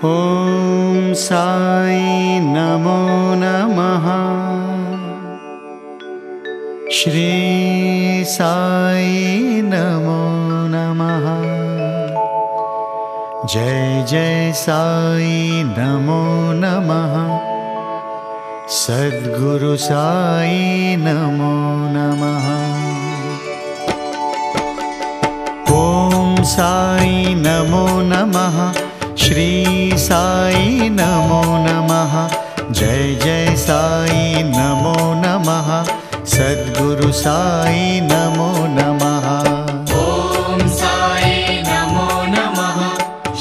ॐ साई नमो नमः। श्री साई नमो नमः। जय जय साई नमो नमः। सद्गुरु साई नमो नमः। ॐ साई नमो नमः। श्री साई नमो नमः। जय जय साई नमो नमः। सद्गुरु साई नमो नमः। ॐ साई नमो नमः।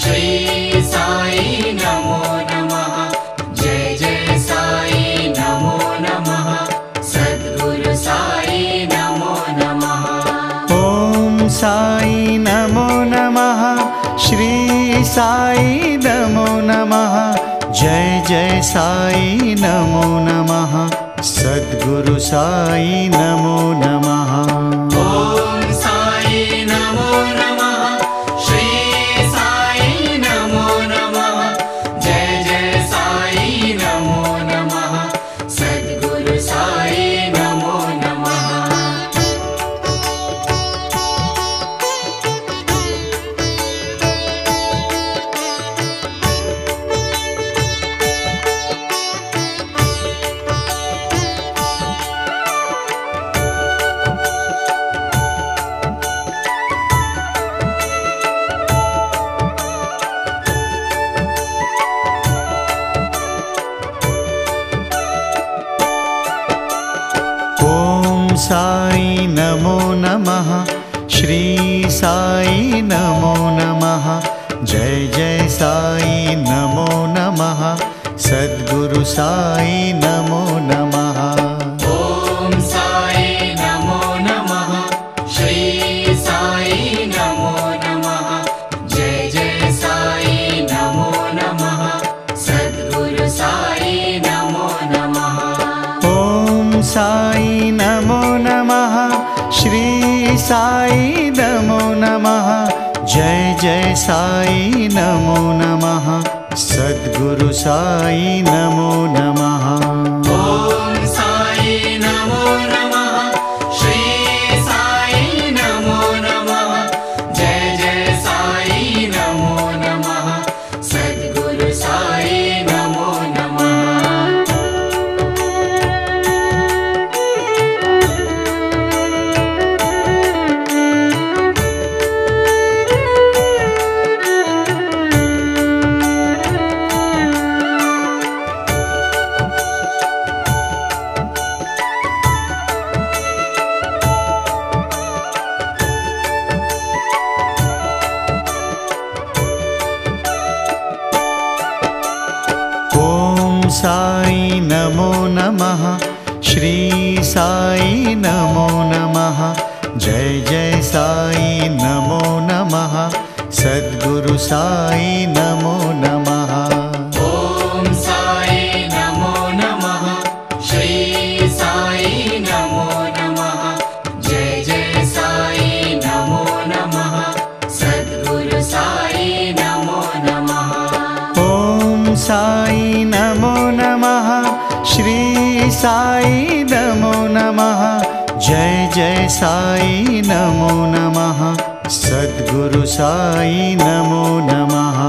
श्री साई नमो नमः। जय जय साई नमो नमः। सद्गुरु साई नमो नमः। ॐ साई नमो नमः। श्री साई नमो नमः। जय जय साई नमो नमः। सद्गुरु साई नमो नमः। ॐ साई नमो नमः। श्री साई नमो नमः। जय जय साई नमो नमः। सद्गुरु साई नमो नमः। ॐ साई नमो नमः। श्री साई नमो नमः। जय जय साई नमो नमः। सद्गुरु साई नमो नमः। ॐ साई नमो नमः। श्री साई नमो नमः। जय जय साई नमो नमः। सद्गुरु साई नमो नमः। ॐ साई नमो नमः। श्री साई नमो नमः। जय जय साई नमो नमः। सद्गुरु साई नमो नमः। ॐ साई नमो नमः। श्री साई नमो नमः। जय जय साई नमो नमः। सद्गुरु साई नमो नमः। ॐ साई नमो नमः। श्री साई नमो नमः। जय जय साई नमो नमः। सद्गुरु साई नमो नमः। ॐ साई नमो नमः। श्री साई नमो नमः। जय जय साई नमो नमः। सद्गुरु साई नमो नमः। ॐ साई नमो नमः। श्री साई नमो नमः। जय जय साई नमो नमः। सद्गुरु साई नमो नमः।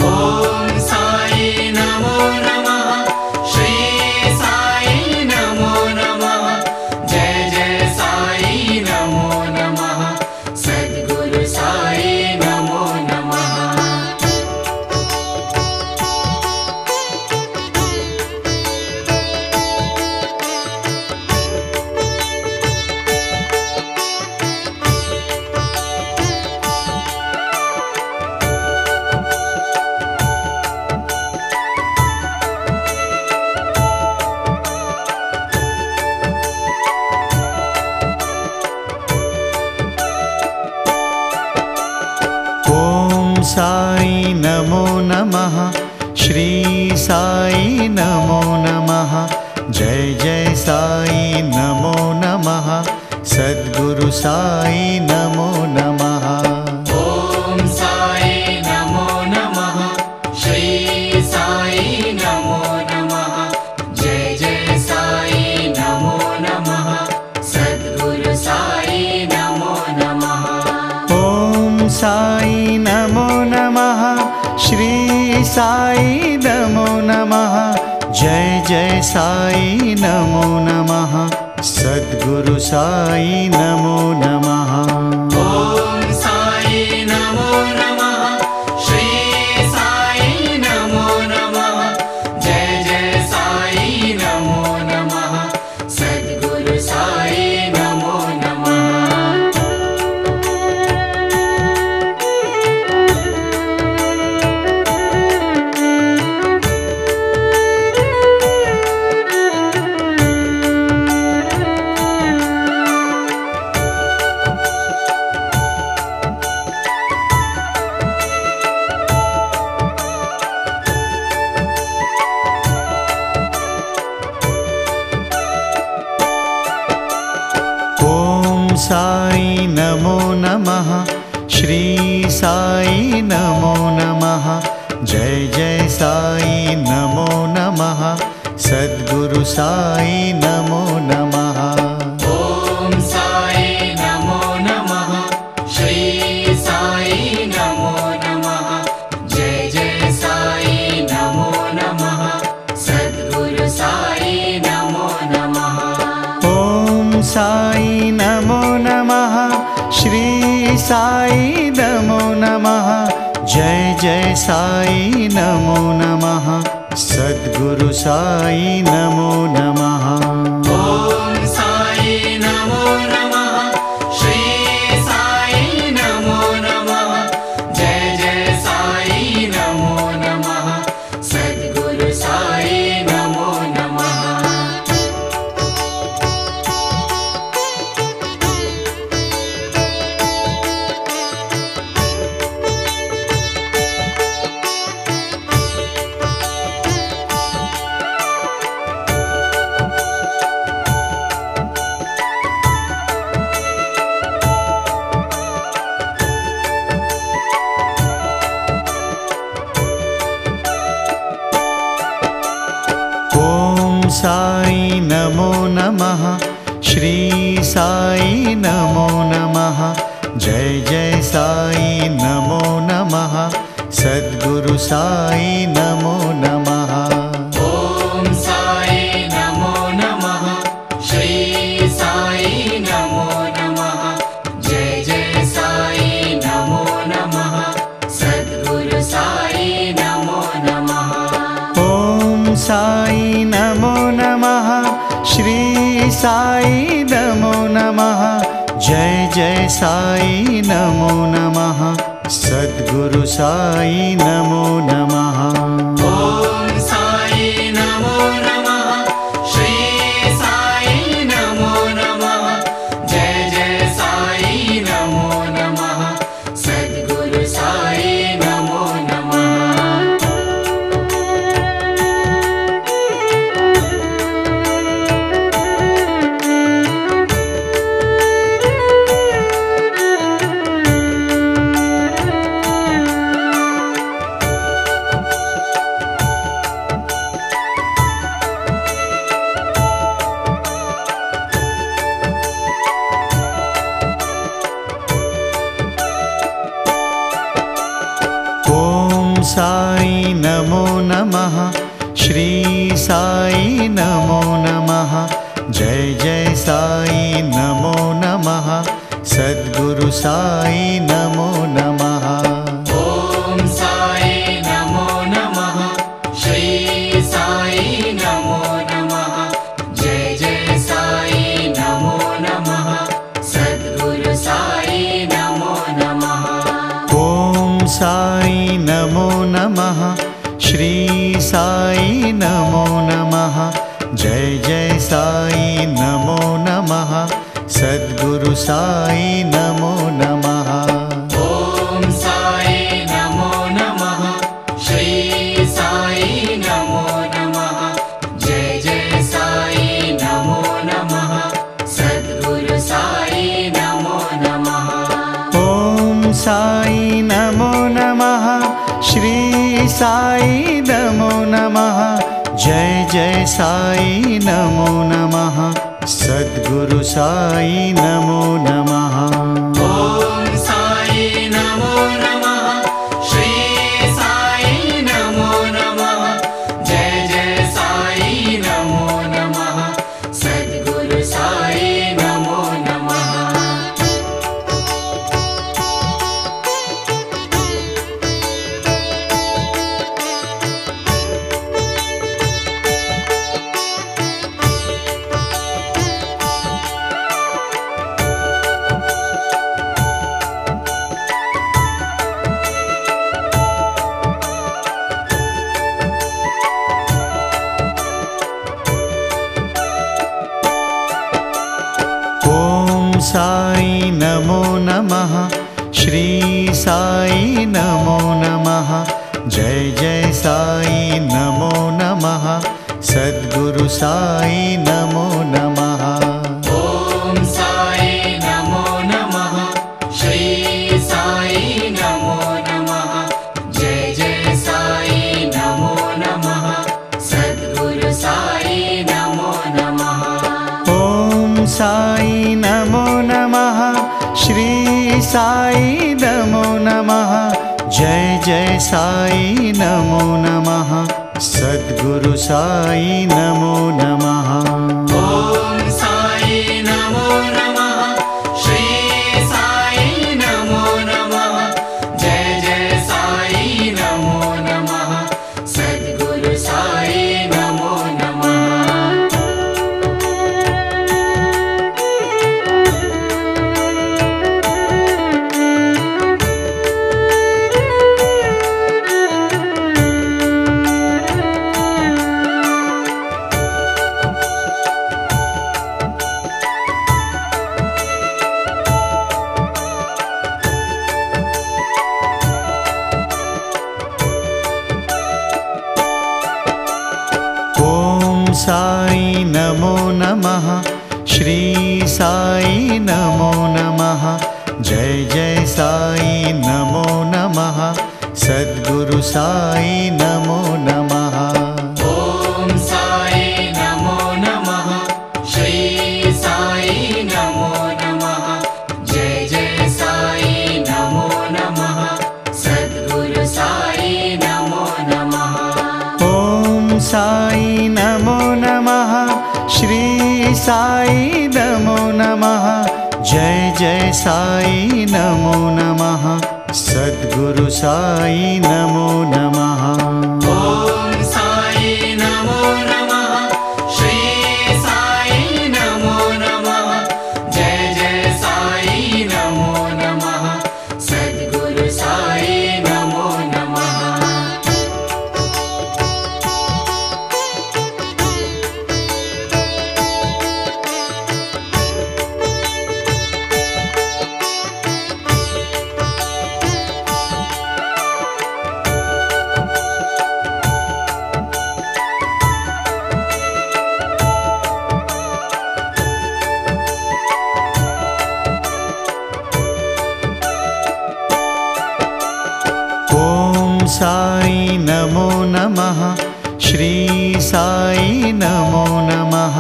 ॐ साई नमो नमः। श्री साई नमो नमः। जय जय साई नमो नमः। सद्गुरु साई नमो नमः। साई नमो नमः, श्री साई नमो नमः, जय जय साई नमो नमः, सद्गुरु साई नमो नमः। ॐ साई नमो नमः, श्री साई नमो नमः, जय जय साई नमो नमः, सद्गुरु साई नमो नमः। ॐ साई नमो नमः, श्री साई नमो नमः, जय जय साई नमो नमः, सद्गुरु साई नमो नमः। ॐ साई नमो नमः, श्री साई नमो नमः, जय जय साई नमो नमः, सद्गुरु साई नमो नमः। साई नमो नमः, श्री साई नमो नमः, जय जय साई नमो नमः, सद्गुरु साई नमो नमः। ॐ साई नमो नमः, श्री साई नमो नमः, जय जय साई नमो नमः, सद्गुरु साई नमो नमः। ॐ साई नमो नमः, श्री साई नमो नमः, जय जय साई नमो नमः, सद्गुरु साई नमो नमः। ॐ साई नमो नमः, श्री साई नमो नमः, जय जय साई नमो नमः, सद्गुरु साई नमो नमः। साई नमो नमः, श्री साई नमो नमः, जय जय साई नमो नमः, सद्गुरु साई नमो नमः। ॐ साई नमो नमः, श्री साई नमो नमः, जय जय साई नमो नमः, सद्गुरु साई नमो नमः। ॐ साई नमो नमः, श्री साई नमो नमः, जय जय साई नमो नमः, सद्गुरु साई नमो नमः। ॐ साई नमो नमः, श्री साई नमो नमः, जय जय साई नमो नमः, सद्गुरु साई नमो नमः। साई नमो नमः, श्री साई नमो नमः, जय जय साई नमो नमः, सद्गुरु साई नमो नमः। ॐ साई नमो नमः, श्री साई नमो नमः, जय जय साई नमो नमः, सद्गुरु साई नमो नमः। ॐ साई नमो नमः, श्री साई नमो नमः, जय जय साई नमो नमः, सद्गुरु साई नमो नमः। ॐ साई नमो नमो नमः श्री साई नमो नमः जय जय साई नमो नमः सद्गुरु साई नमो नमः ॐ साई नमो नमः श्री साई नमो नमः जय जय साई नमो नमः सद्गुरु साई नमो नमः ॐ साई नमो नमः श्री साई नमो नमः जय जय साई नमो नमः सद्गुरु साई नमो नमः ॐ साई नमो नमः श्री साई नमो नमः जय जय साई नमो नमः सद्गुरु साई नमो नमः ॐ साई नमो नमः श्री साई नमो नमः जय जय साई नमो नमः सद्गुरु साई नमो नमः ॐ साई नमो नमः श्री साई नमो नमः जय जय साई नमो नमः सद्गुरु साई नमो नमः ॐ साई नमो नमः श्री साई नमो नमः जय जय साई नमो नमः सद्गुरु साई नमो नमः ॐ साई नमो नमः श्री साई नमो नमः जय जय साई नमो नमः सद्गुरु साई नमो नमः ॐ साई नमो नमः श्री साई नमो नमः जय जय साई नमो नमः सद्गुरु साई नमो नमः ॐ साई नमो नमः श्री साई नमो नमः जय जय साई नमो नमः सद्गुरु साई नमो नमः ॐ साई नमो नमः श्री साई नमो नमः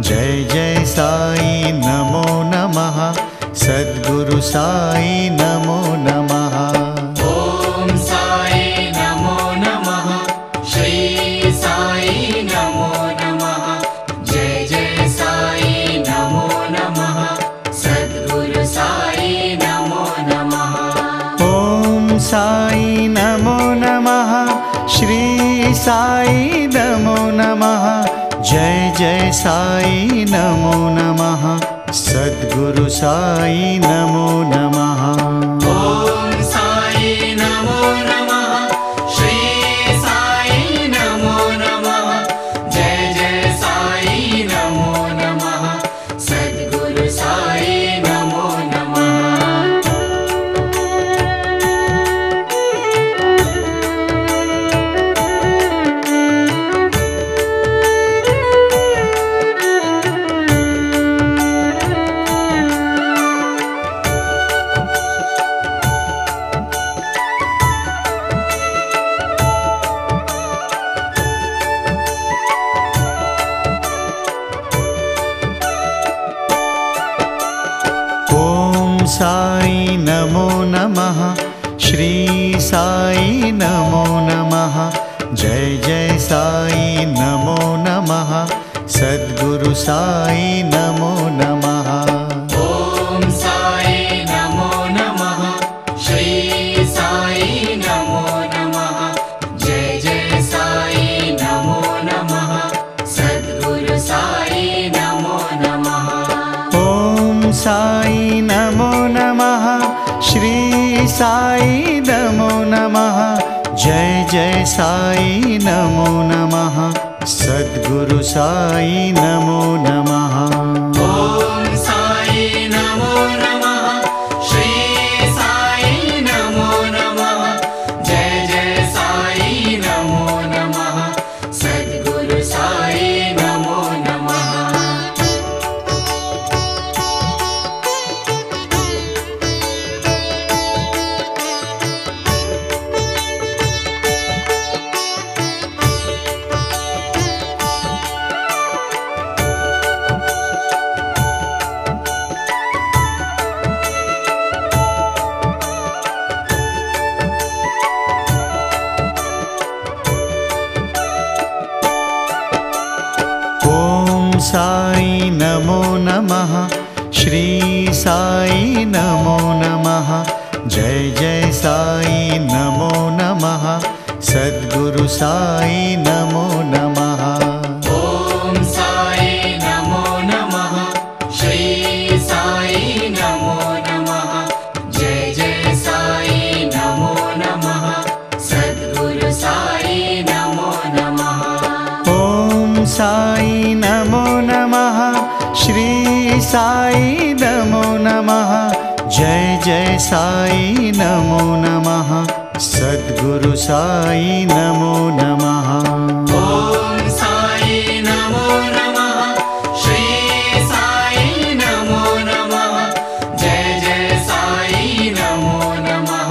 जय जय साई नमो नमः सद्गुरु साई नमो नमः ॐ साई नमो नमः श्री साई नमो नमः जय जय साई नमो नमः सद्गुरु साई नमो नमः ॐ साई नमो नमः श्री साई नमो नमः जय जय साई नमो नमः सद्गुरु साई नमो नमः ॐ साई नमो नमः श्री साई नमो नमः जय जय साई नमो नमः सद्गुरु साई नमो नमः साई नमो नमः। जय जय साई नमो नमः। सद्गुरु साई नमो नमः। ॐ साई नमो नमः। श्री साई नमो नमः। जय जय साई नमो नमः। सद्गुरु साई नमो नमः। ॐ साई नमो नमः। श्री साई नमो नमः। जय जय साई नमो नमः। सद्गुरु साई नमो नमः। ॐ साई नमो नमः। श्री साई नमो नमः। जय जय साई नमो नमः। सद्गुरु साई नमो नमः। ॐ साई नमो नमः। श्री साई नमो नमः। जय जय साई नमो नमः। सद्गुरु साई नमो नमः। ॐ साई नमो नमः। श्री साई नमो नमः। जय जय साई नमो नमः। सद्गुरु साई नमो नमः। ॐ साई नमो नमः। श्री साई नमो नमः। जय जय साई नमो नमः। सद्गुरु साई नमो नमः। ॐ साई नमो नमः। श्री साई नमो नमः। जय जय साई नमो नमः।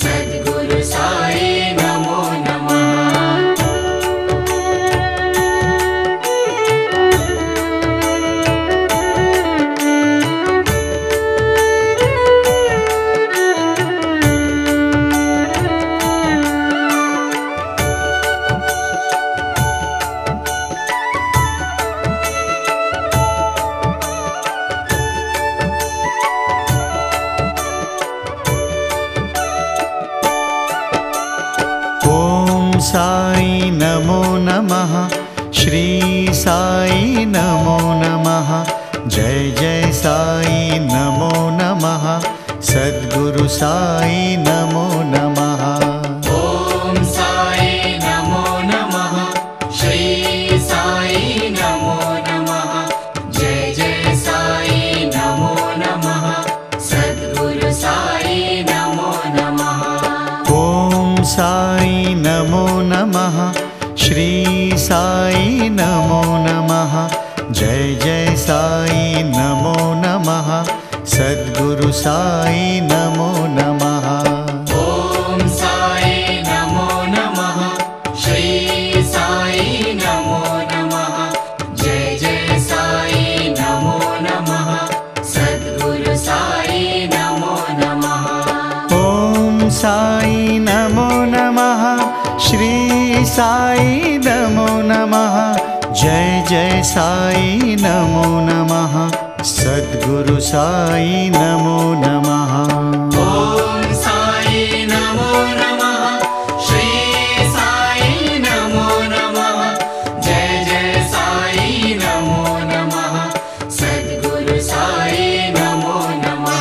सद्गुरु साई नमो नमः। ॐ साई नमो नमः। श्री साई नमो नमः। जय जय साई नमो नमः। सद्गुरु साई नमो नमः। ॐ साई नमो नमः। श्री साई नमो नमः। जय जय साई नमो नमः। सद्गुरु साई नमो नमः। ॐ साई नमो नमः। श्री साई नमो नमः। जय जय साई नमो नमः। सद्गुरु साई नमो नमः। ॐ साई नमो नमः। श्री साई नमो नमः। जय जय साई नमो नमः। सद्गुरु साई नमो नमः। ॐ साई नमो नमः। श्री साई नमो नमः। जय जय साई नमो नमः। सद्गुरु साई नमो नमः। ॐ साई नमो नमः। श्री साई नमो नमः। जय जय साई नमो नमः। सद्गुरु साई नमो नमः।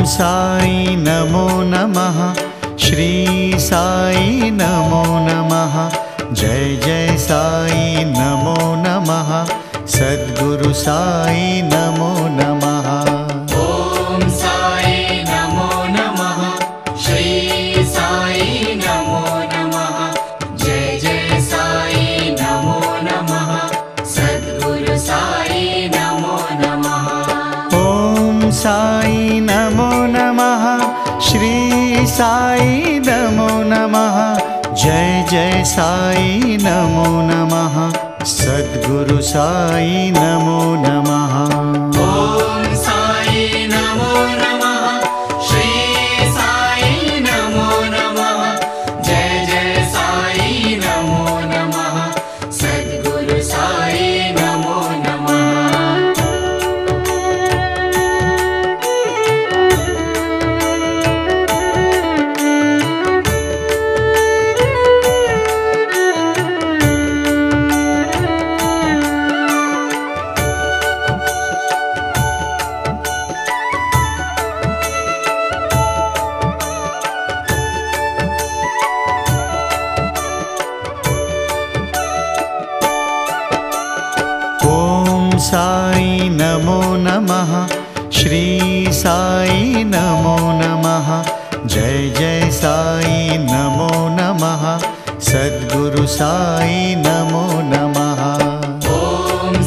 साई नमो नमः। श्री साई नमो नमः। जय जय साई नमो नमः। सद्गुरु साई नमो नमः। ॐ साई नमो नमः। श्री साई साई नमो नमः। जय जय साई नमो नमः। सद्गुरु साई नमो नमः। ॐ साई नमो नमः। श्री साई नमो नमः। जय जय साई नमो नमः। सद्गुरु साई नमो नमः।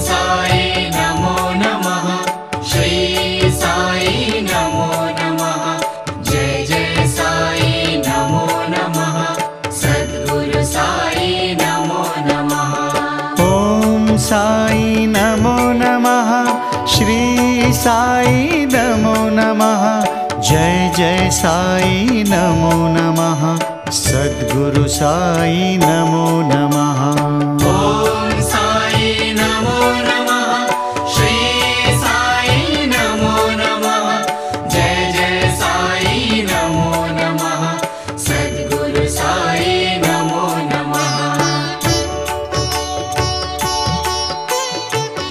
साई नमो नमः। श्री साई नमो नमः। जय जय साई नमो नमः। सद्गुरु साई नमो नमः। ॐ साई नमो नमः। श्री साई नमो नमः। जय जय साई नमो नमः। सद्गुरु साई नमो नमः। ॐ साई नमो नमः। श्री साई नमो नमः। जय जय साई नमो नमः। सद्गुरु साई नमो नमः। ॐ साई नमो नमः। श्री साई नमो नमः। जय जय साई नमो नमः। सद्गुरु साई नमो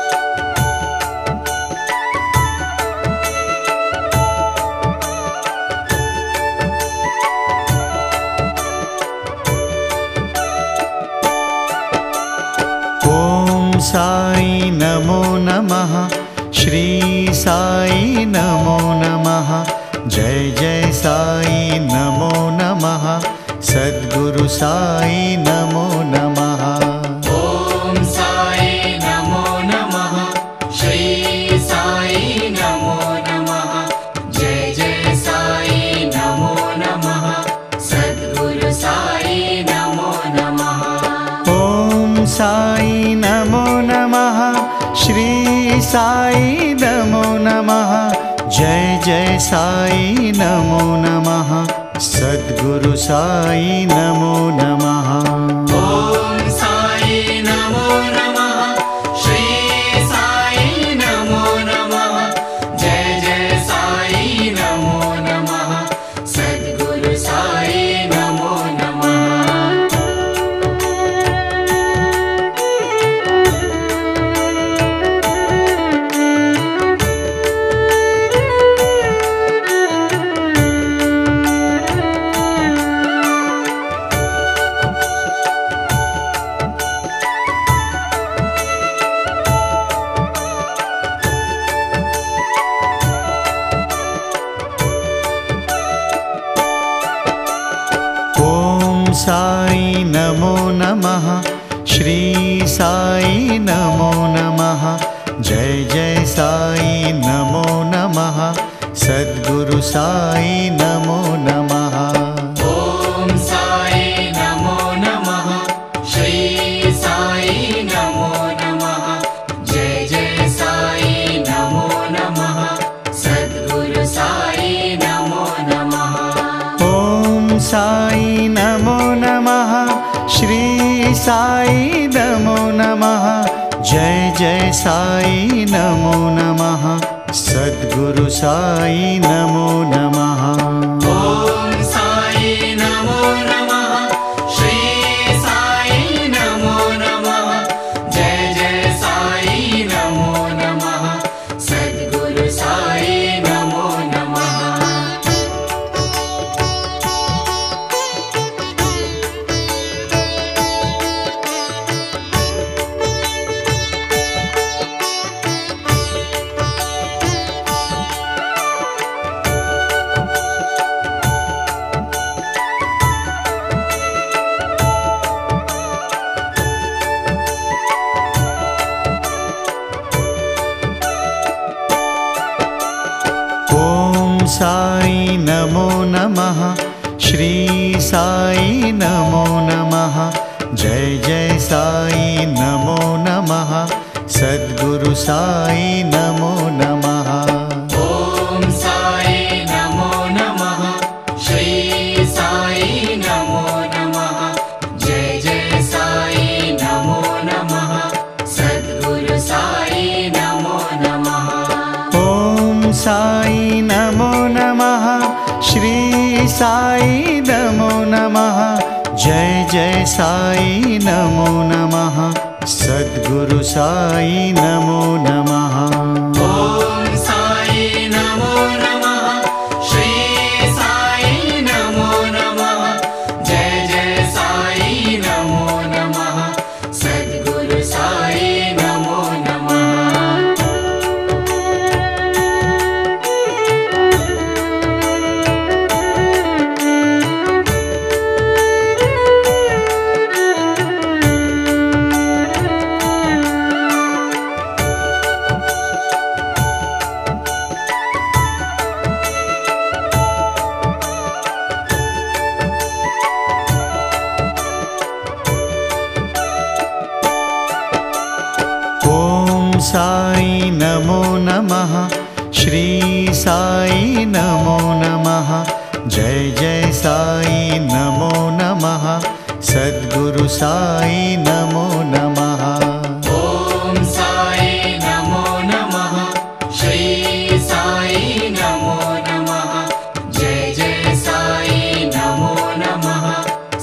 नमः। साई नमो नमः। श्री साई नमो नमः। जय जय साई नमो नमः। सद्गुरु साई नमो नमः। ॐ साई नमो नमः। श्री साई नमो नमः। जय जय साई नमो नमः। सद्गुरु साई नमो नमः। ॐ साई नमो नमः। श्री साई नमो नमः। जय जय साई नमो नमः। सद्गुरु साई नमो नमः। ॐ साई नमो नमः। श्री साई नमो नमः। जय जय साई नमो नमः। सद्गुरु साई नमो नमः। साई नमो नमः। श्री साई नमो नमः। जय जय साई नमो नमः। सद्गुरु साई नमो नमः। ॐ साई नमो नमः। श्री साई नमो नमः। जय जय साई नमो नमः। सद्गुरु साई नमो नमः। ॐ साई नमो नमः। श्री साई नमो नमः। जय जय साई नमो नमः। सद्गुरु साई नमो नमः। ॐ साई नमो नमः। श्री साई नमो नमः। जय जय साई नमो नमः। सद्गुरु साई नमो नमः। साई नमो नमः। श्री साई नमो नमः। जय जय साई नमो नमः। सद्गुरु साई नमो नमः। ॐ साई नमो नमः। श्री साई नमो नमः। जय जय साई नमो नमः। सद्गुरु साई नमो नमः। ॐ साई नमो नमः। श्री साई नमो नमः। जय जय साई नमो नमः। सद्गुरु साई नमो नमः। ॐ साई नमो नमः। श्री साई नमो नमः। जय जय साई नमो नमः। सद्गुरु साई नमो नमः। ॐ साई नमो नमः। श्री साई नमो नमः। जय जय साई नमो नमः। सद्गुरु साई नमो नमः। ॐ साई नमो नमः। श्री साई नमो नमः। जय जय साई नमो नमः।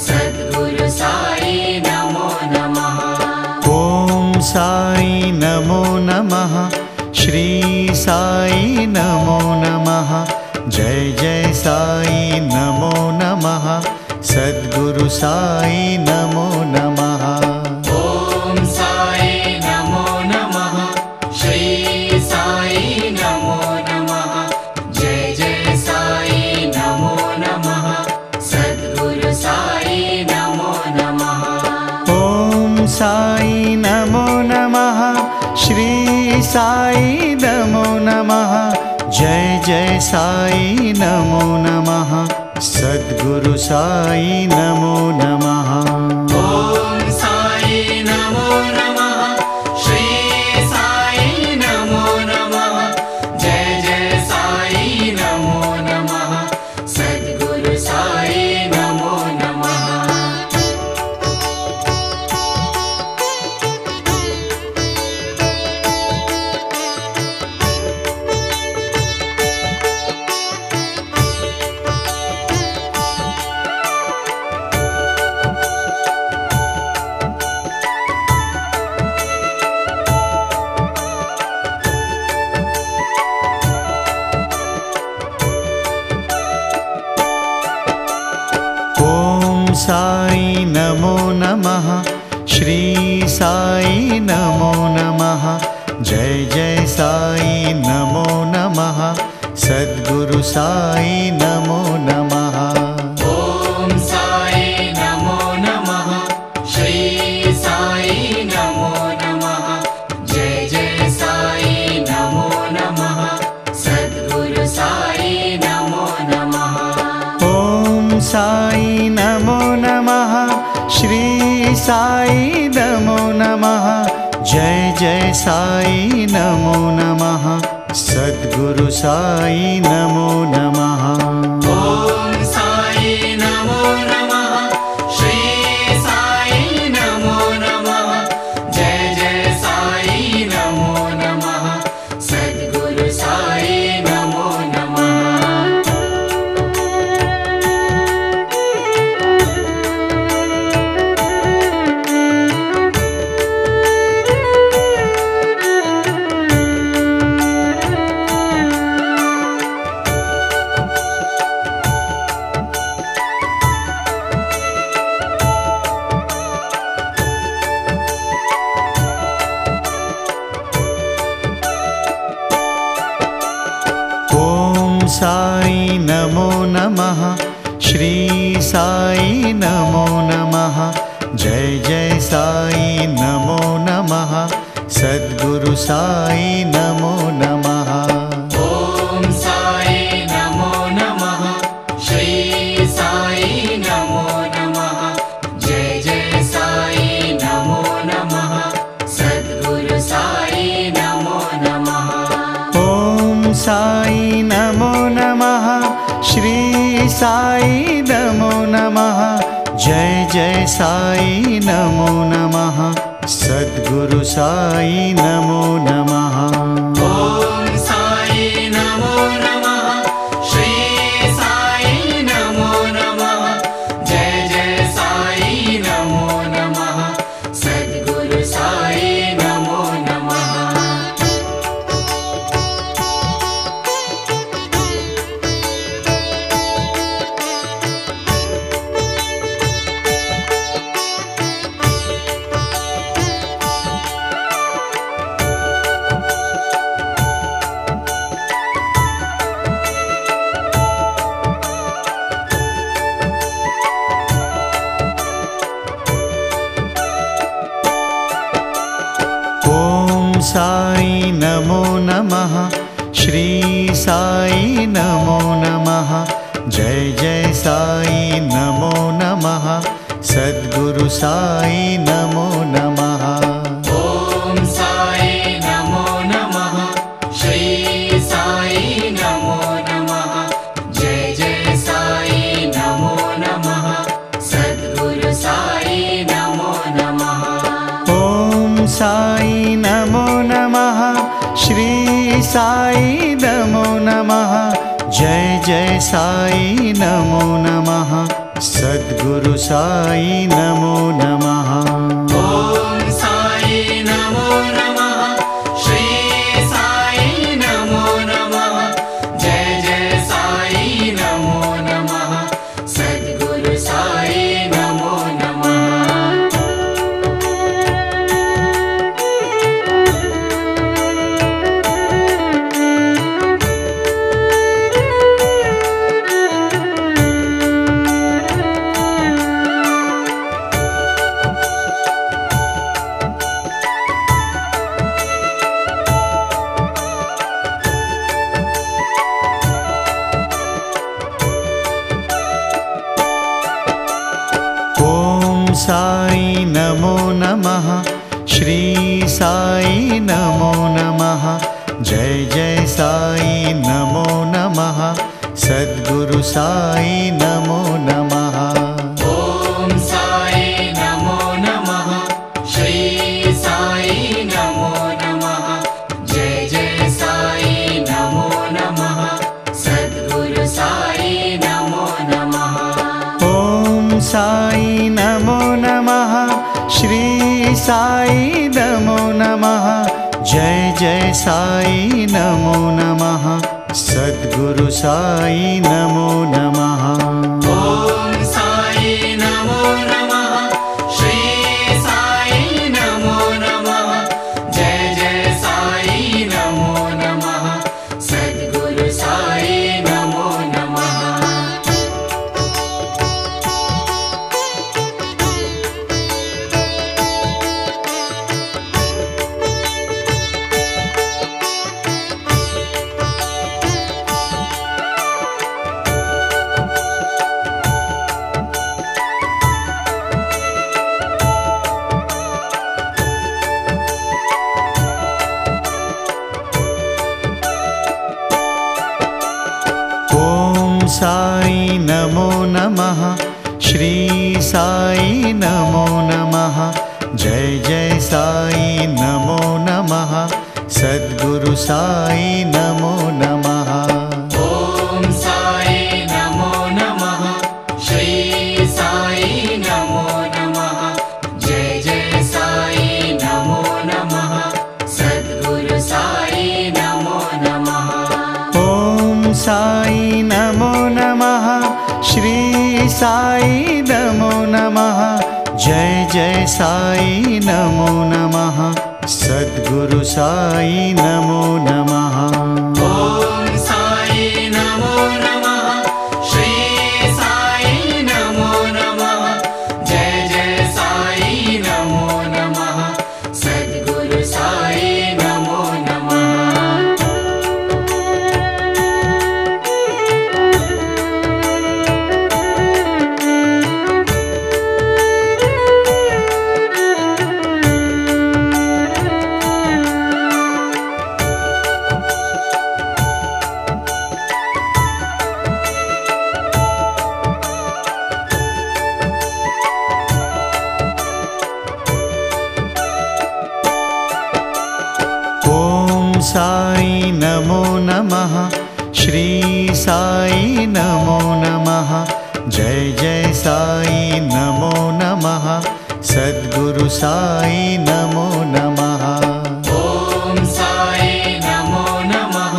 सद्गुरु साई नमो नमः। ॐ साई नमो नमः। श्री साई नमो नमः। जय जय साई नमो नमः। सद्गुरु साई नमो नमः। ॐ साई नमो नमः। श्री साई नमो नमः। जय जय साई नमो नमः। सद्गुरु साई नमो नमः। ॐ साई नमो नमः। श्री साई नमो नमः। जय जय साई नमो नमः। सद्गुरु साई नमो नमः। ॐ साई नमो नमः। श्री साई नमो नमः। जय जय साई नमो नमः। सद्गुरु साई नमो नमः। ॐ साई नमो नमः। श्री साई नमो नमः। जय जय साई नमो नमः। सद्गुरु साई नमो नमः। ॐ साई नमो नमः। श्री साई नमो नमः। जय जय साई नमो नमः। सद्गुरु साई नमो नमः। ॐ साई नमो नमः। श्री साई नमो नमः। जय जय साई नमो नमः। सद्गुरु साई नमो नमः। ॐ साई नमो नमः। श्री साई नमो नमः। जय जय साई नमो नमः। सद्गुरु साई नमो नमः। साई नमो नमः। श्री साई नमो नमः। जय जय साई नमो नमः। सद्गुरु साई नमो नमः। ॐ साई नमो जय जय साई नमो नमः। सद्गुरु साई नमो नमः। ॐ साई नमो नमः। श्री साई नमो नमः। जय जय साई नमो नमः। सद्गुरु साई नमो नमः। ॐ साई नमो नमः। श्री साई नमो नमः। जय जय साई नमो नमः। सद्गुरु साई नमो नमः। ॐ साई नमो नमः। श्री साई नमो नमः। जय जय साई नमो नमः। सद्गुरु साई नमो नमः। ॐ साई नमो नमः। श्री साई नमो नमः। जय जय साई नमो नमः। सद्गुरु साई नमो नमः। ॐ साई नमो नमः। श्री साई नमो नमः। जय जय साई नमो नमः। सद्गुरु साई नमो नमः। ॐ साई नमो नमः। श्री साई नमो नमः। जय जय साई नमो नमः। सद्गुरु साई नमो नमः। ॐ साई नमो नमः। श्री साई नमो नमः। जय जय साई नमो नमः। सद्गुरु साई नमो नमः। ॐ साई नमो नमः। श्री साई नमो नमः। जय जय साई नमो नमः। सद्गुरु साई नमो नमः। ॐ साई नमो नमः। श्री साई नमो नमः। जय जय साई नमो नमः। सद्गुरु साई नमो नमः। ॐ साई नमो नमः। श्री साई नमो नमः। जय जय साई नमो नमः। सद्गुरु साई नमो नमः। ॐ साई नमो नमः। श्री साई नमो नमः। जय जय साई नमो नमः। सद्गुरु साई नमो नमः। ॐ साई नमो नमः। श्री साई नमो नमः। जय जय साई नमो नमः। सद्गुरु साई नमो नमः। ॐ साई नमो नमः। श्री साई नमो नमः। जय जय साई नमो नमः। सद्गुरु साई नमो नमः। साई नमो नमः। श्री साई नमो नमः। जय जय साई नमो नमः। सद्गुरु साई नमो नमः। ॐ साई नमो नमः।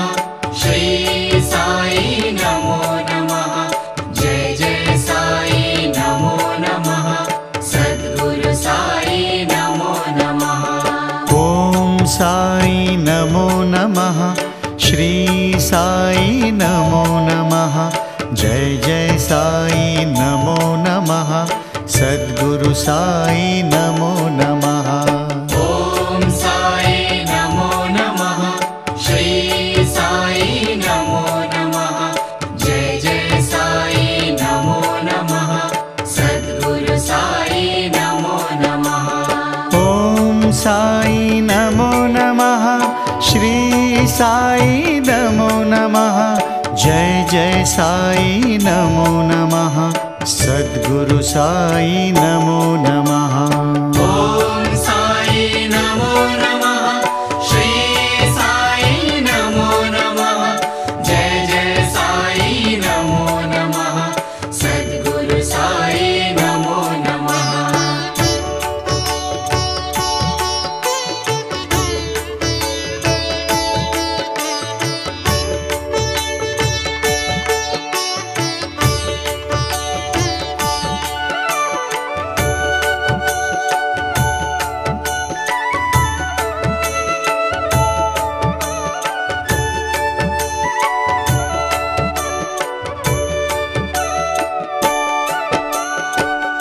श्री साई नमो नमः। जय जय साई नमो नमः। सद्गुरु साई नमो नमः। ॐ साई नमो नमः। श्री साई नमो नमः। जय जय साई नमो नमः। सद्गुरु साई नमो नमः। ॐ साई नमो नमः। श्री साई नमो नमः। जय जय साई नमो नमः। सद्गुरु साई नमो नमः। ॐ साई नमो नमः। श्री साई नमो नमः। जय जय साई नमो नमः। सद्गुरु साई नमो नमः। ॐ साई नमो नमः। श्री साई नमो नमः। जय जय साई नमो नमः। सद्गुरु साई नमो नमः।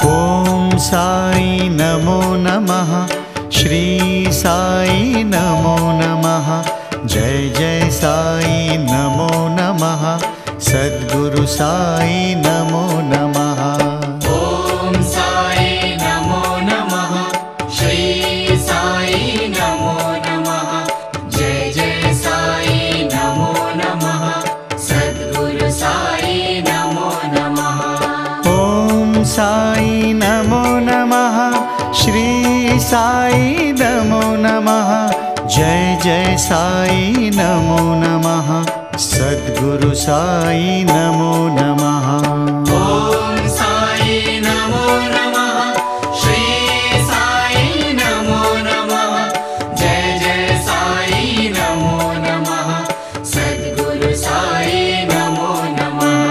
ॐ साई नमो नमः। श्री साई नमो नमः। जय जय साई नमो नमः। सद्गुरु साई नमो नमः। ॐ साई नमो नमः। श्री साई नमो नमः। जय जय साई नमो नमः। सद्गुरु साई नमो नमः। ॐ साई नमो नमः। श्री साई नमो नमः। जय जय साई नमो नमः। सद्गुरु साई नमो नमः। ॐ साई नमो नमः। श्री साई नमो नमः। जय जय साई नमो नमः। सद्गुरु साई नमो नमः।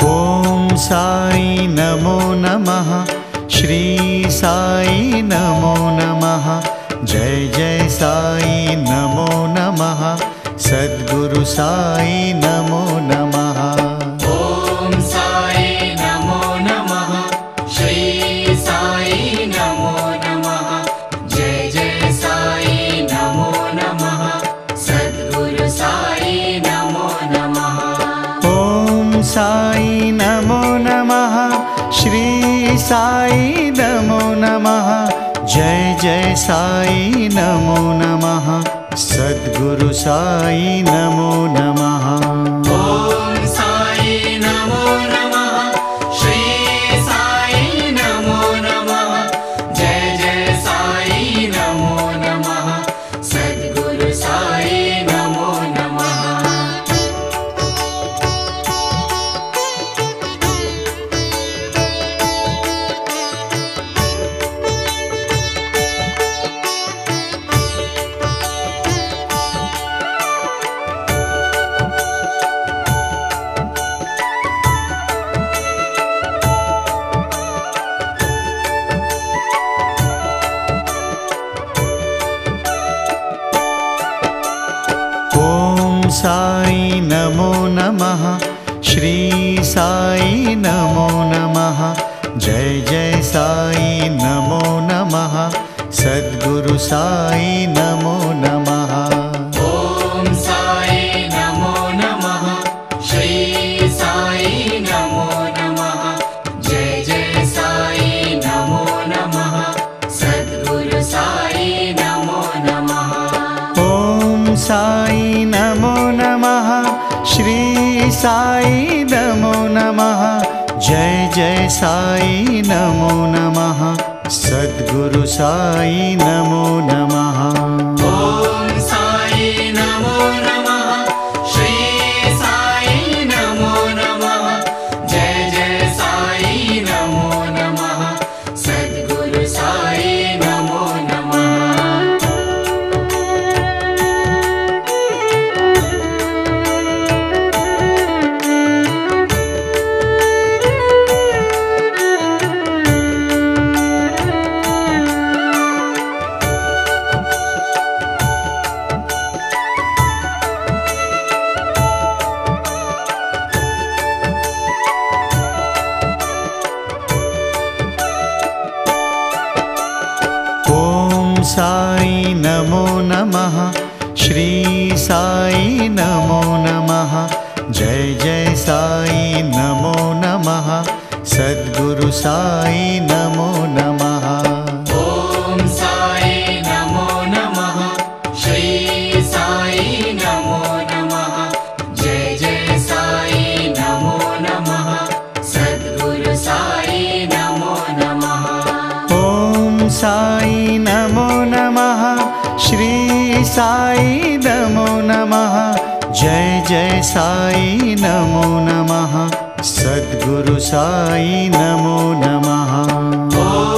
ॐ साई नमो नमः। श्री साई नमो नमः। जय जय साई नमो नमः। सद्गुरु साई नमो नमः। ॐ साई नमो नमः। श्री साई नमो नमः। जय जय साई नमो नमः। सद्गुरु साई नमो नमः। ॐ साई नमो नमः। श्री साई नमो नमः। जय जय साई नमो नमः। सद्गुरु साई नमो नमः। ॐ साई नमो नमः। श्री साई नमो नमः। जय जय साई नमो नमः। सद्गुरु साई नमो नमः। साई नमो नमः। श्री साई नमो नमः। जय जय साई नमो नमः। सद्गुरु साई नमो नमः। ॐ साई नमो साई नमो नमः, श्री साई नमो नमः, जय जय साई नमो नमः, सद्गुरु साई नमो नमः। ॐ साई नमो नमः, श्री साई नमो नमः, जय जय साई नमो नमः, सद्गुरु साई नमो नमः। साई नमो नमः, श्री साई नमो नमः, जय जय साई नमो नमः, सद्गुरु साई नमो नमः। ॐ साई नमो नमः, श्री साई नमो नमः, जय जय साई नमो नमः, सद्गुरु साई नमो नमः। ॐ साई नमो नमः, श्री साई नमो नमः, जय जय साई नमो नमः, सद्गुरु साई नमो नमः।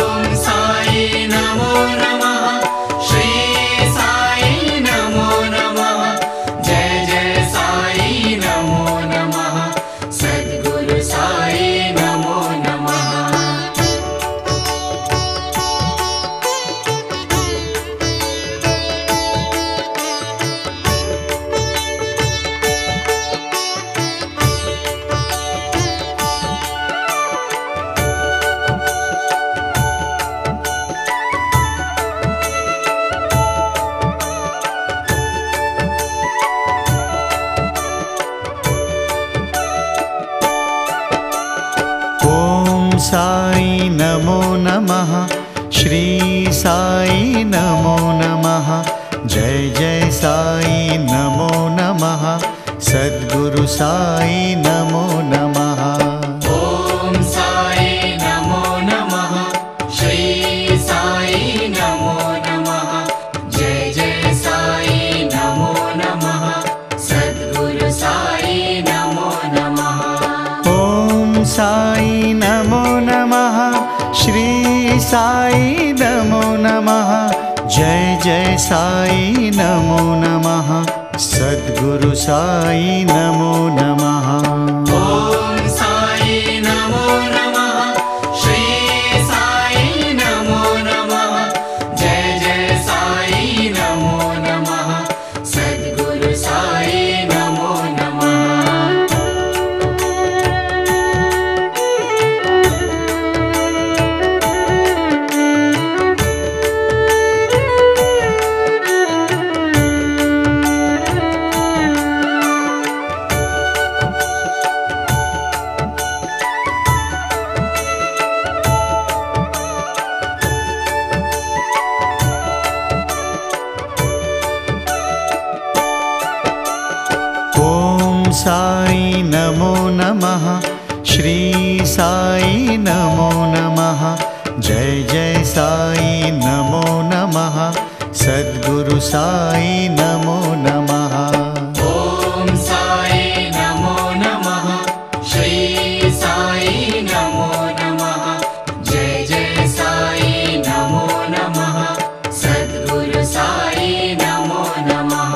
ॐ साई नमो नमः, श्री साई नमो नमः, जय जय साई नमो नमः, सद्गुरु साई नमो नमः। साई नमो नमः, श्री साई नमो नमः, जय जय साई नमो नमः, सद्गुरु साई नमो नमः। ॐ साई नमो नमः, श्री साई नमो नमः, जय जय साई नमो नमः, सद्गुरु साई नमो नमः। ॐ साई नमो नमः, श्री साई नमो नमः, जय जय साई नमो नमः, सद्गुरु साई नमो नमः। ॐ साई नमो नमः, श्री साई नमो नमः, जय जय साई नमो नमः, सद्गुरु साई नमो नमः। साई नमो नमः, श्री साई नमो नमः, जय जय साई नमो नमः, सद्गुरु साई नमो नमः। ॐ साई नमो नमः, श्री साई नमो नमः, जय जय साई नमो नमः, सद्गुरु साई नमो नमः।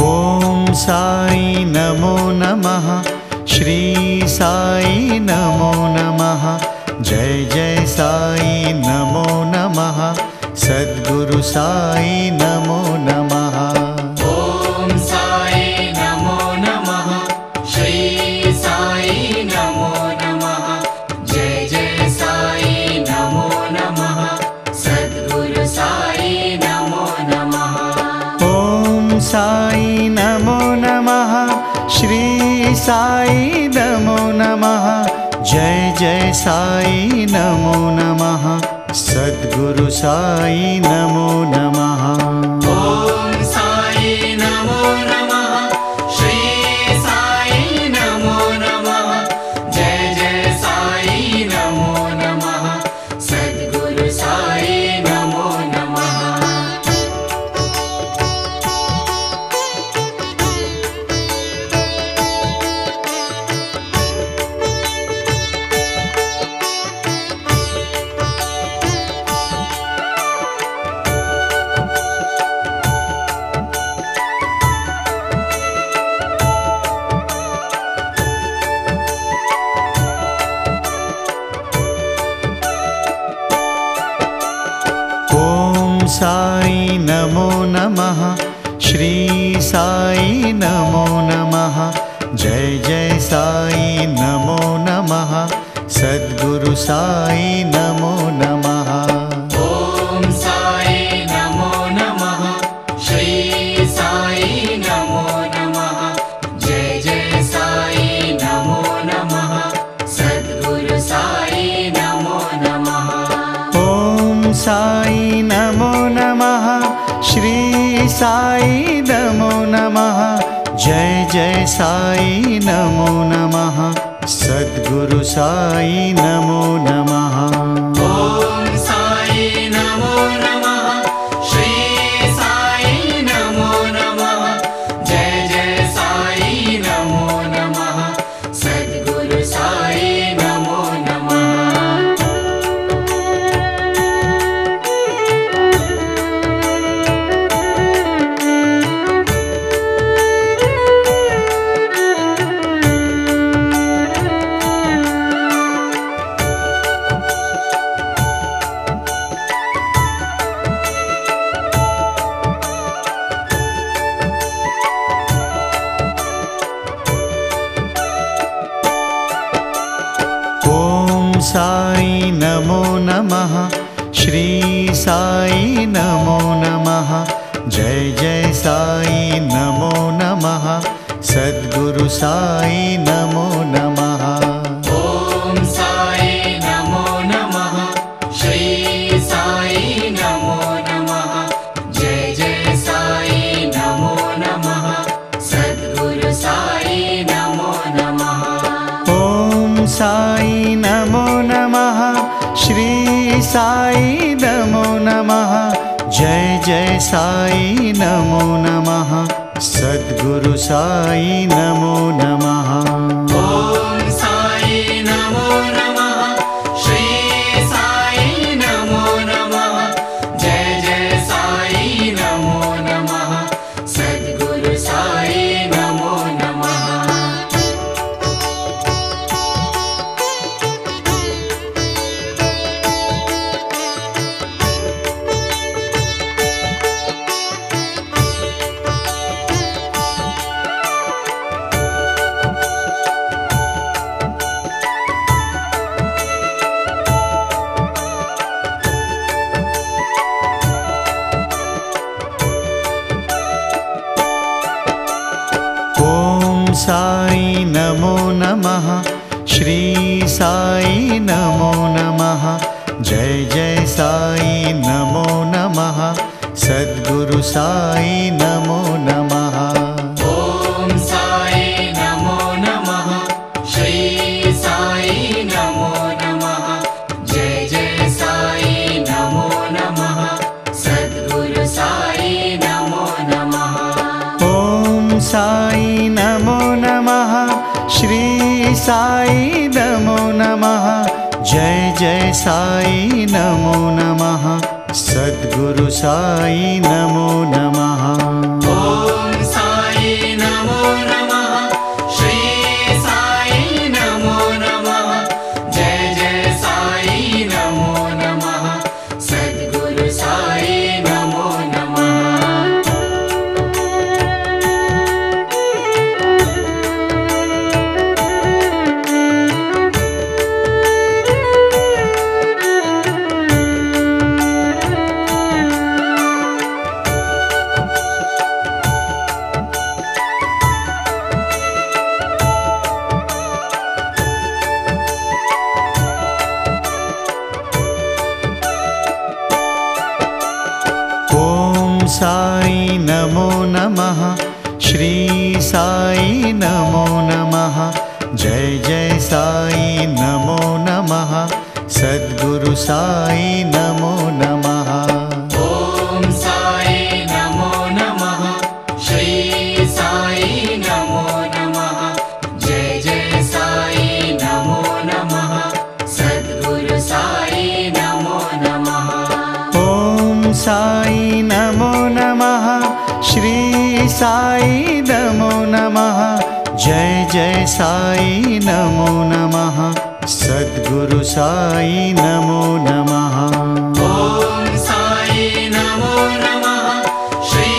ॐ साई नमो नमः, श्री साई नमो नमः, जय जय साई नमो नमः, सद्गुरु साई नमो नमः। ॐ साई नमो नमः, श्री साई नमो नमः, जय जय साई नमो नमः, सद्गुरु साई नमो नमः। ॐ साई नमो नमः, श्री साई नमो नमः, जय जय साई नमो नमः, सद्गुरु साई नमो नमः। ॐ साई नमो श्री साई नमो नमः। जय जय साई नमो नमः। सद्गुरु साई नमो नमः। ॐ साई नमो नमः। श्री साई नमो नमः। जय जय साई नमो नमः। सद्गुरु साई नमो नमः। ॐ साई नमो नमः। श्री साई नमो नमः। जय जय साई नमो नमः। सद्गुरु साई नमो नमः। ॐ साई नमो नमः। श्री साई नमो नमः। जय जय साई नमो नमः। सद्गुरु साई नमो नमः। ॐ साई नमो नमः। श्री साई नमो नमः। जय जय साई नमो नमः। सद्गुरु साई नमो नमः। ॐ साई नमो नमः। श्री साई नमो नमः। जय जय साई नमो नमः। सद्गुरु साई नमो नमः। ॐ साई नमो नमः। श्री साई नमो नमः। जय जय साई नमो नमः। सद्गुरु साई नमो नमः। ॐ साई नमो नमः। श्री साई नमो नमः। जय जय साई नमो नमः। सद्गुरु साई नमो नमः। ॐ साई नमो नमः। श्री साई नमो नमः। जय जय साई नमो नमः। सद्गुरु साई नमो नमः। ॐ साई नमो नमः। श्री साई नमो नमः। जय जय साई नमो नमः। सद्गुरु साई नमो नमः। ॐ साई नमो नमः। श्री साई नमो नमः। जय जय साई नमो नमः। सद्गुरु साई नमो नमः। ॐ साई नमो नमः। श्री साई नमो नमः। जय जय साई नमो नमः। सद्गुरु साई नमो नमः। ॐ साई नमो नमः। श्री साई नमो नमः। जय जय साई नमो नमः। सद्गुरु साई नमो नमः। ॐ साई नमो नमः। श्री साई नमो नमः। जय जय साई नमो नमः। सद्गुरु साई नमो नमः। ॐ साई नमो नमः। श्री साई नमो नमः। जय जय साई नमो नमः। सद्गुरु साई नमो नमः। ॐ साई नमो नमः। श्री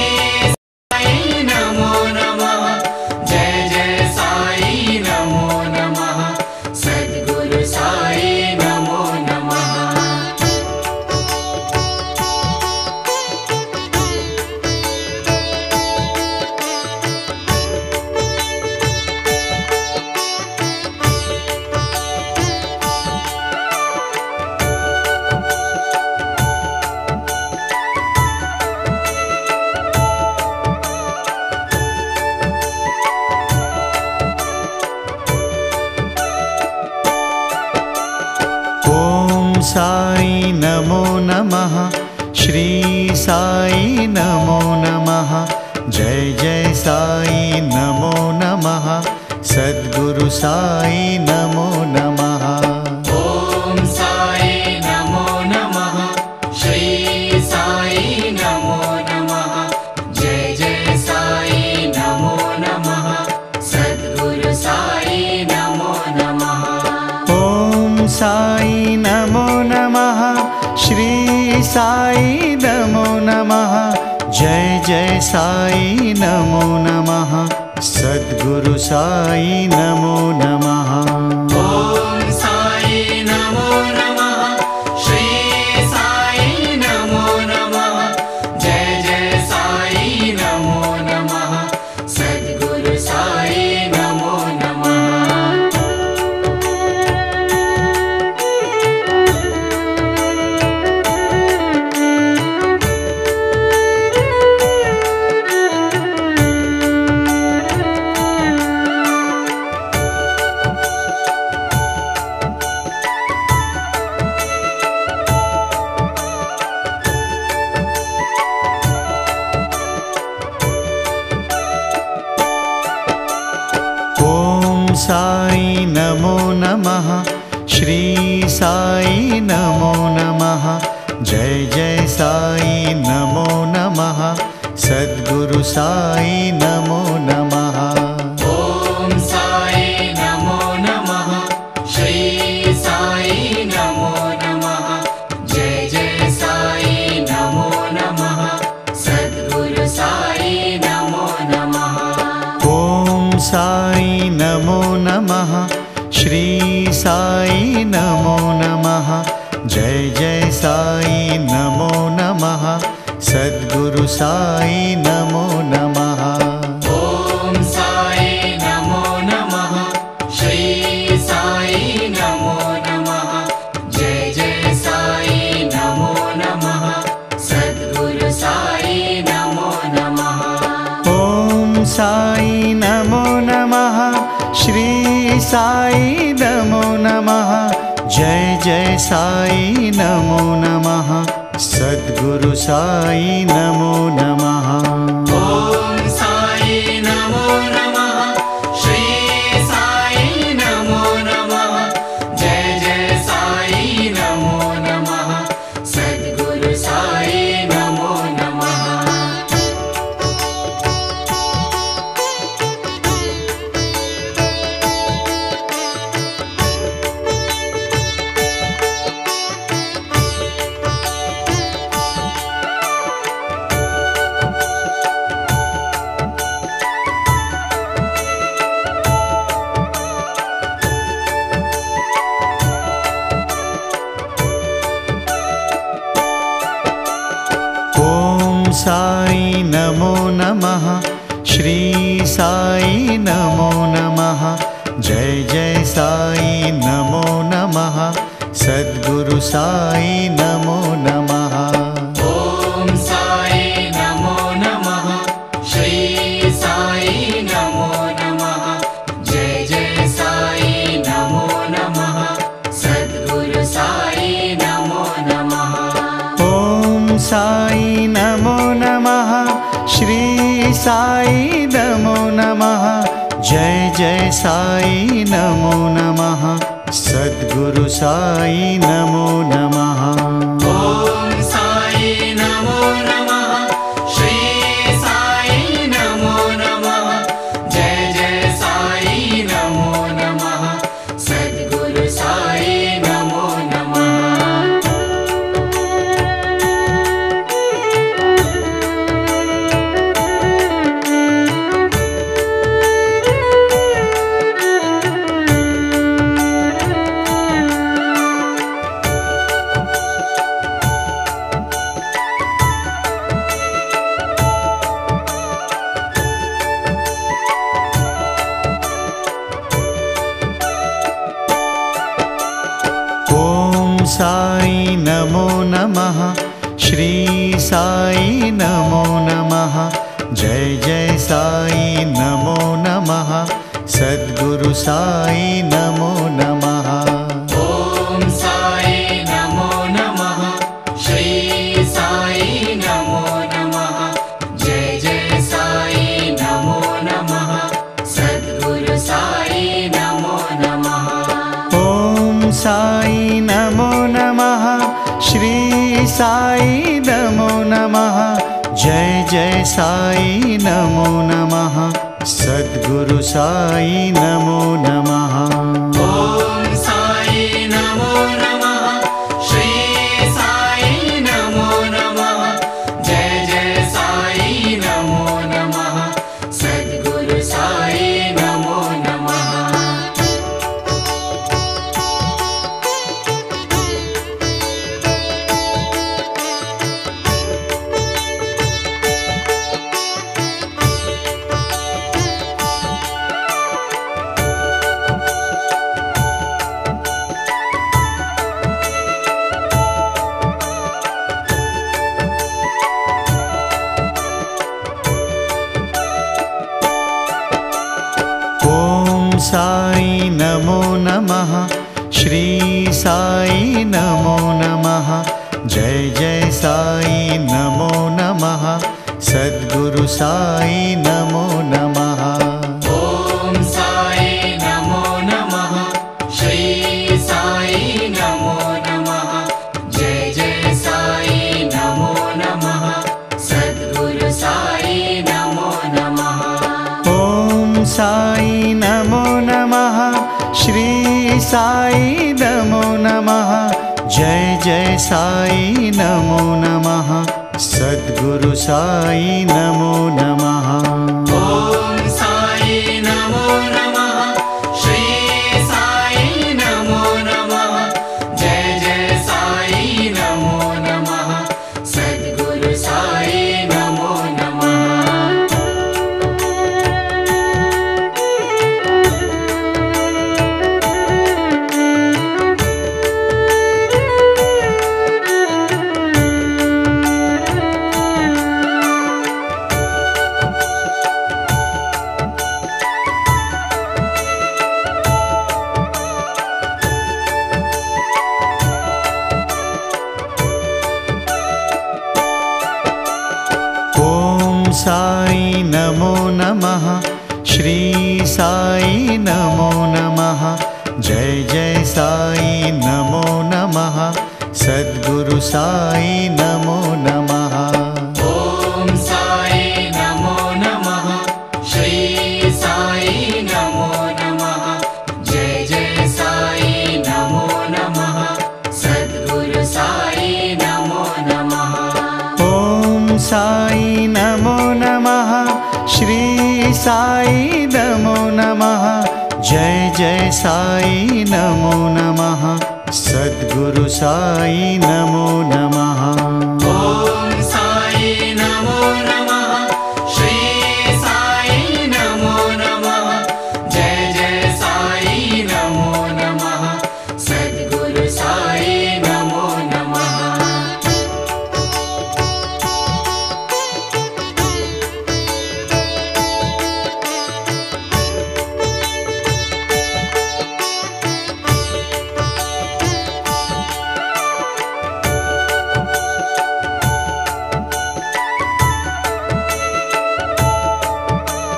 साई नमो नमः, श्री साई नमो नमः, जय जय साई नमो नमः, सद्गुरु साई नमो नमः। ॐ साई नमो नमः, श्री साई नमो नमः, जय जय साई नमो नमः, सद्गुरु साई नमो नमः। ॐ साई नमो नमः, श्री साई नमो नमः, जय जय साई नमो नमः, सद्गुरु साई नमो नमः। ॐ साई नमो नमः, श्री साई नमो नमः, जय जय साई नमो नमः, सद्गुरु साई नमो नमः। ॐ साई नमो नमः, श्री साई नमो नमः, जय जय साई नमो नमः, सद्गुरु साई नमो नमः। ॐ साई नमो नमः, श्री साई नमो नमः, जय जय साई नमो नमः, सद्गुरु साई नमो नमः। ॐ साई नमो नमः, श्री साई नमो नमः, जय जय साई नमो नमः, सद्गुरु साई नमो नमः। ॐ साई नमो नमः, श्री साई नमो नमः, जय जय साई नमो नमः, सद्गुरु साई नमो नमः। ॐ साई नमो नमः, श्री साई नमो नमः, जय जय साई नमो नमः, सद्गुरु साई नमो नमः। ॐ साई नमो नमः, श्री साई नमो नमः, जय जय साई नमो नमः, सद्गुरु साई नमो नमः। ॐ साई नमो नमः, श्री साई नमो नमः, जय जय साई नमो नमः, सद्गुरु साई नमो नमः। ॐ साई नमो नमः, श्री साई नमो नमः, जय जय साई नमो नमः, सद्गुरु साई नमो नमः। ॐ साई नमो नमः, श्री साई नमो नमः, जय जय साई नमो नमः, सद्गुरु साई नमो नमः। ॐ साई नमो नमः, श्री साई नमो नमः, जय जय साई नमो नमः, सद्गुरु साई नमो नमः। साई नमो नमः, श्री साई नमो नमः, जय जय साई नमो नमः, सद्गुरु साई नमो नमः। ॐ साई नमो साई नमो नमः। जय जय साई नमो नमः। सद्गुरु साई नमो नमः। ॐ साई नमो नमः। श्री साई नमो नमः। जय जय साई नमो नमः। सद्गुरु साई नमो नमः। ॐ साई नमो नमः। श्री साई नमो नमः। जय जय साई नमो नमः। सद्गुरु साई नमो नमः। ॐ साई नमो नमः। श्री साई नमो नमः। जय जय साई नमो नमः। सद्गुरु साई नमो नमः। ॐ साई नमो नमः। श्री साई नमो नमः। जय जय साई नमो नमः। सद्गुरु साई नमो नमः। ॐ साई नमो नमः। श्री साई नमो नमः। जय जय साई नमो नमः। सद्गुरु साई नमो नमः। ॐ साई नमो नमः। श्री साई नमो नमः। जय जय साई नमो नमः। सद्गुरु साई नमो नमः। ॐ साई नमो नमः। श्री साई नमो नमः। जय जय साई नमो नमः। सद्गुरु साई नमो नमः। ॐ साई नमो नमः। श्री साई नमो नमः। जय जय साई नमो नमः। सद्गुरु साई नमो नमः। ॐ साई नमो नमः। श्री साई नमो नमः। जय जय साई नमो नमः। सद्गुरु साई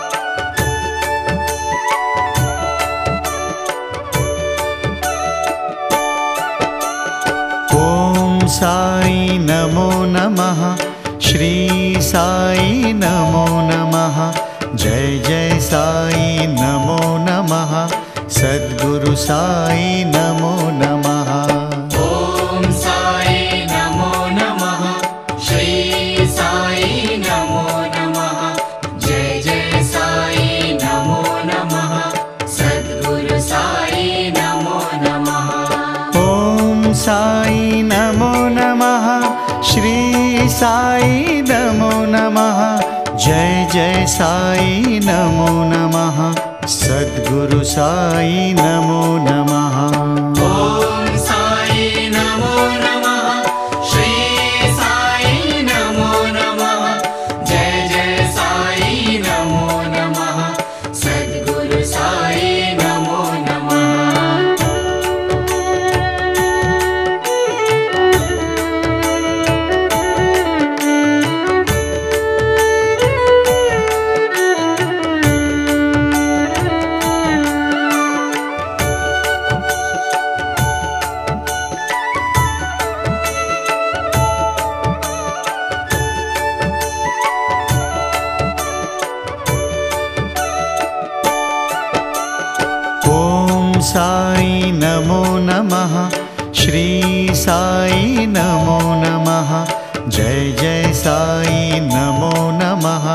नमो नमः। ॐ साई नमो नमः। श्री साई नमो नमः। जय जय साई नमो नमः। सद्गुरु साई नमो नमः। ॐ साई नमो नमः। श्री साई नमो नमः। जय जय साई नमो नमः। सद्गुरु साई नमो नमः। ॐ साई नमो नमः। श्री साई नमो नमः। जय जय साई नमो नमः। सद्गुरु साई नमो नमः। ॐ साई नमो नमः। श्री साई नमो नमः। जय जय साई नमो नमः। सद्गुरु साई नमो नमः। श्री साई नमो नमः। जय जय साई नमो नमः।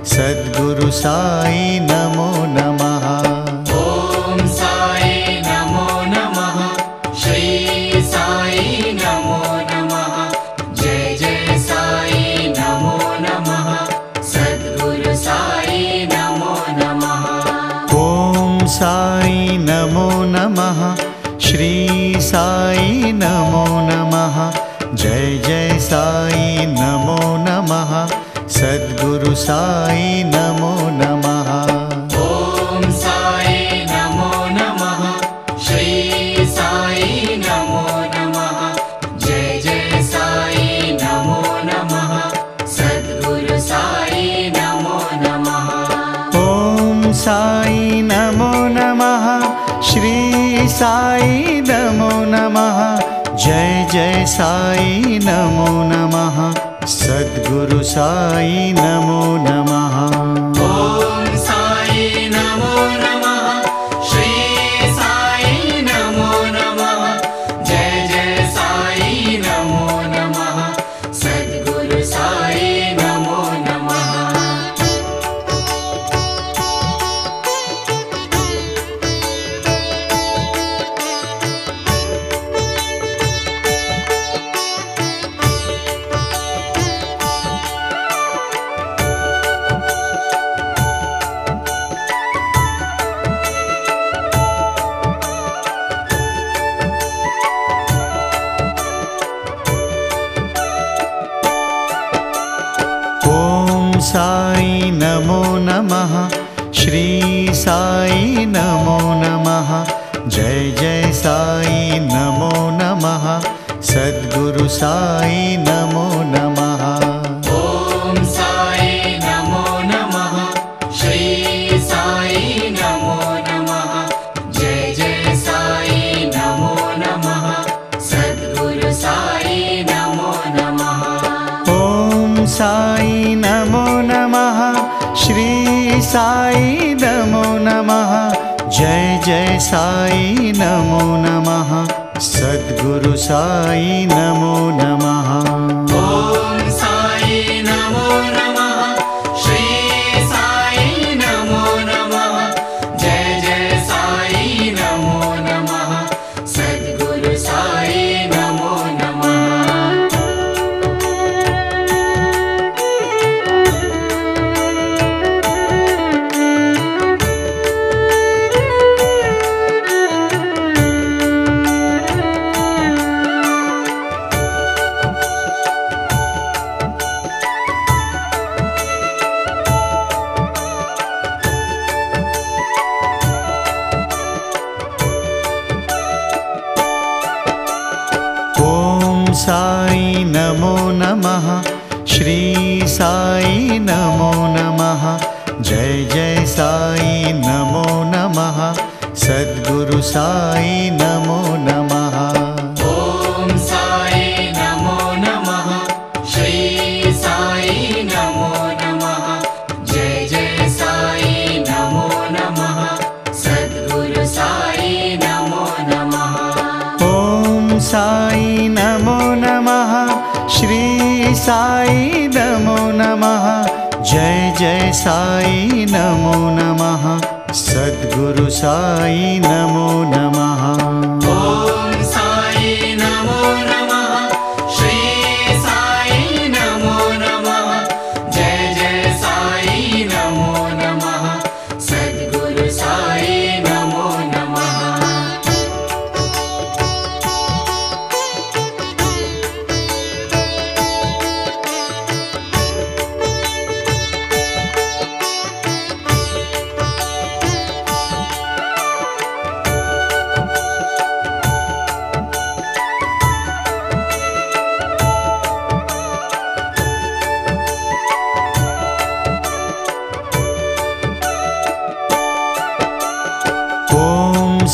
सद्गुरु साई नमो नमः। ॐ साई नमो नमः। श्री साई नमो नमः। जय जय साई नमो नमः। सद्गुरु साई नमो नमः। ॐ साई नमो नमः। श्री साई नमो नमः। जय जय साई नमो नमः। सद्गुरु साई नमो नमः। ॐ साई नमो नमः। श्री साई नमो नमः। जय जय साई नमो नमः। सद्गुरु साई नमो नमः। ॐ साई नमो नमः। श्री साई नमो नमः। जय जय साई नमो नमः। सद्गुरु साई नमो नमः। ॐ साई नमो नमः। श्री साई नमो नमः। जय जय साई नमो नमः। सद्गुरु साई नमो नमः। ॐ साई नमो नमः। श्री साई नमो नमः। जय जय साई नमो नमः। सद्गुरु साई नमो नमः। ॐ साई नमो नमः। श्री साई नमो नमः। जय जय साई नमो नमः। सद्गुरु साई नमो नमः। ॐ साई नमो नमः। श्री साई नमो नमः। जय जय साई नमो नमः। सद्गुरु साई नमो नमः। ॐ साई नमो नमः। श्री साई नमो नमः। जय जय साई नमो नमः। सद्गुरु साई नमो नमः। ॐ साई नमो नमः। श्री साई नमो नमः। जय जय साई नमो नमः। सद्गुरु साई नमो नमः। ॐ साई नमो नमः। श्री साई नमो नमः। जय जय साई नमो नमः। सद्गुरु साई नमो नमः। ॐ साई नमो नमः। श्री साई नमो नमः। जय जय साई नमो नमः। सद्गुरु साई नमो नमः। ॐ साई नमो नमः। श्री साई नमो नमः। जय जय साई नमो नमः। सद्गुरु साई नमो नमः।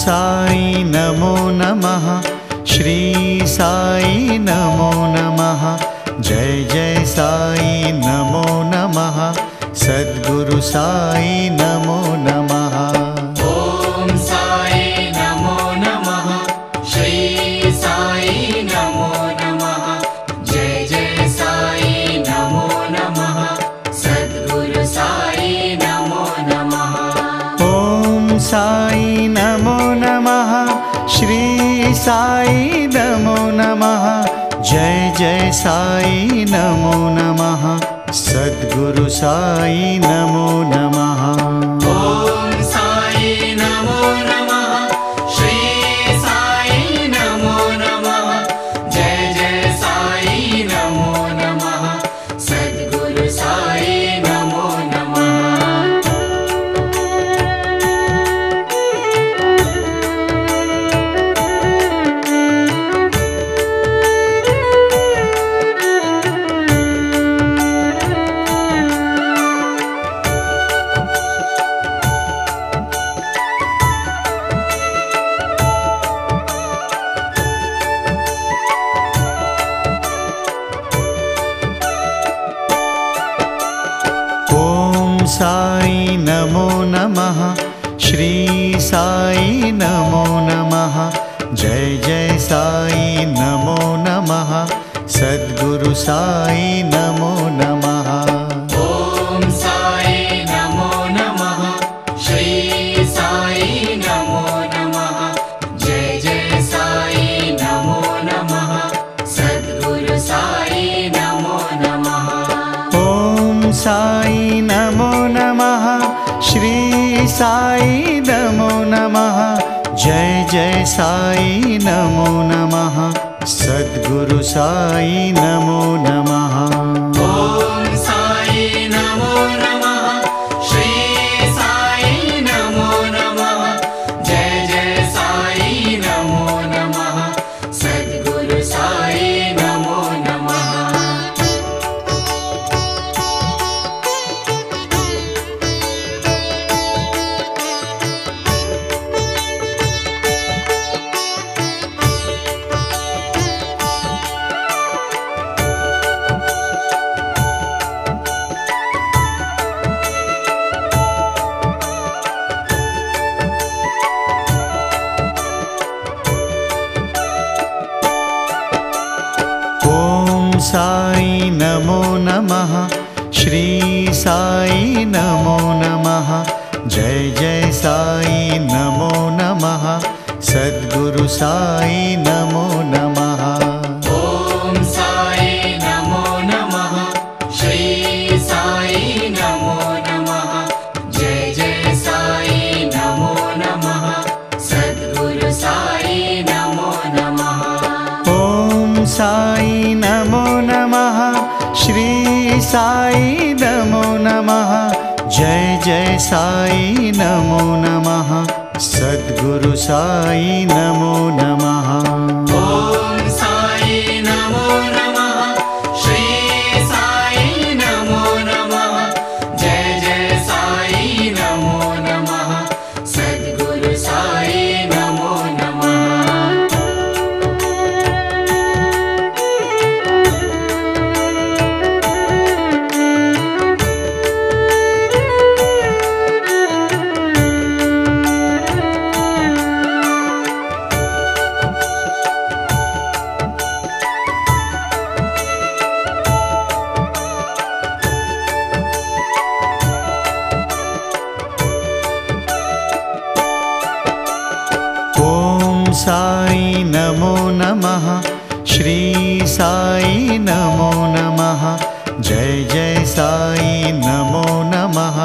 साई नमो नमः। श्री साई नमो नमः। जय जय साई नमो नमः। सद्गुरु साई नमो नमः। ॐ साई नमो नमः। श्री साई नमो नमः, श्री साई नमो नमः, जय जय साई नमो नमः, सद्गुरु साई नमो नमः। ॐ साई नमो नमः, श्री साई नमो नमः, जय जय साई नमो नमः, सद्गुरु साई नमो नमः। साई नमो नमः, श्री साई नमो नमः, जय जय साई नमो नमः, सद्गुरु साई नमो नमः। ॐ साई नमो नमः, श्री साई नमो नमः, जय जय साई नमो नमः, सद्गुरु साई नमो नमः। ॐ साई नमो नमः, श्री साई नमो नमः, जय जय साई नमो नमः, सद्गुरु साई नमो नमः। ॐ साई नमो नमः, श्री साई नमो नमः, जय जय साई नमो नमः, सद्गुरु साई नमो नमः। साई नमो नमः, श्री साई नमो नमः, जय जय साई नमो नमः, सद्गुरु साई नमो नमः। ॐ साई नमो नमः, श्री साई नमो नमः, जय जय साई नमो नमः, सद्गुरु साई नमो नमः। ॐ साई नमो नमः, श्री साई नमो नमः, जय जय साई नमो नमः, सद्गुरु साई नमो नमः। ॐ साई नमो नमः, श्री साई नमो नमः, जय जय साई नमो नमः, सद्गुरु साई नमो नमः। साई नमो नमः, श्री साई नमो नमः, जय जय साई नमो नमः,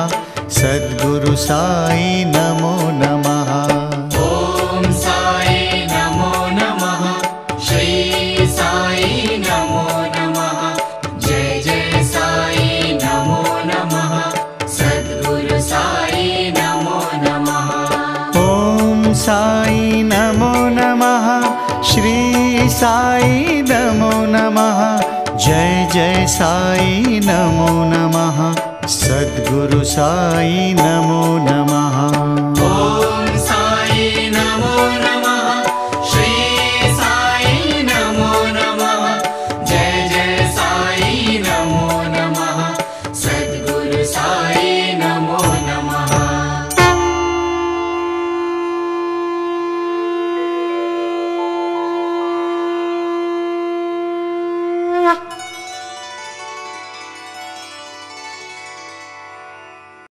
सद्गुरु साई नमो नमः। ॐ साई नमो नमः, श्री साई नमो नमः, जय जय साई नमो नमः, सद्गुरु साई नमो नमः। ॐ साई नमो नमः, श्री साई नमो नमः, जय जय साई नमो नमः, सद्गुरु साई नमो नमः।